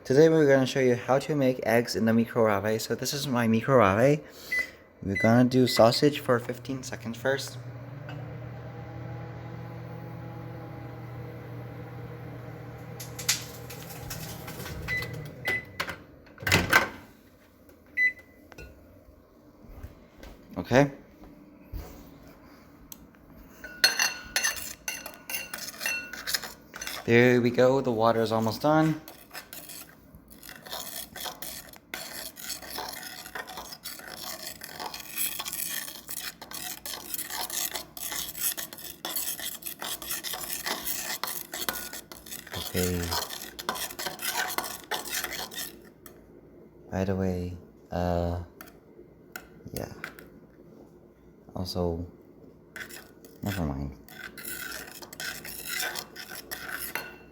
Today we're going to show you how to make eggs in the microwave. So this is my microwave. We're going to do sausage for 15 seconds first. Okay. There we go, the water is almost done. Okay. By the way, yeah. Also, never mind.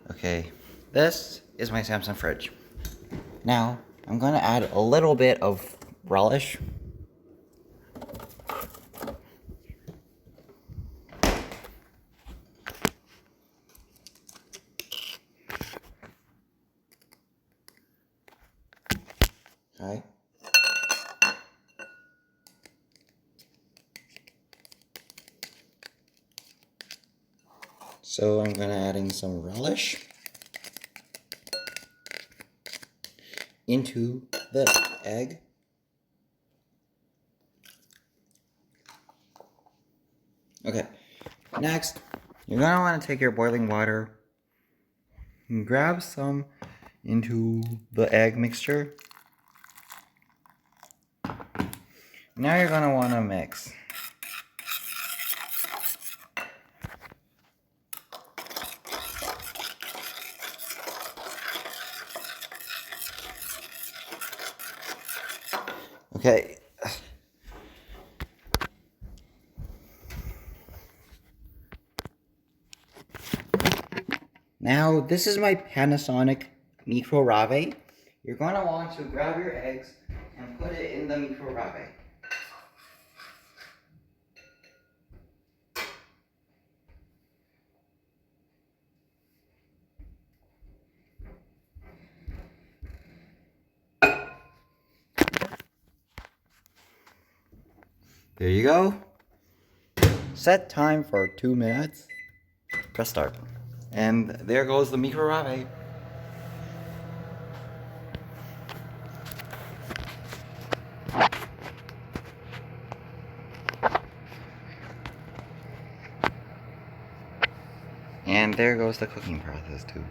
Okay, this is my Samsung fridge. Now, I'm gonna add a little bit of relish. Okay. So I'm gonna adding some relish into the egg. Okay, next, you're gonna wanna take your boiling water and grab some into the egg mixture. Now you're gonna wanna mix. Okay. Now, this is my Panasonic microwave. You're gonna want to grab your eggs and put it in the microwave. There you go. Set time for 2 minutes. Press start. And there goes the microwave. And there goes the cooking process too.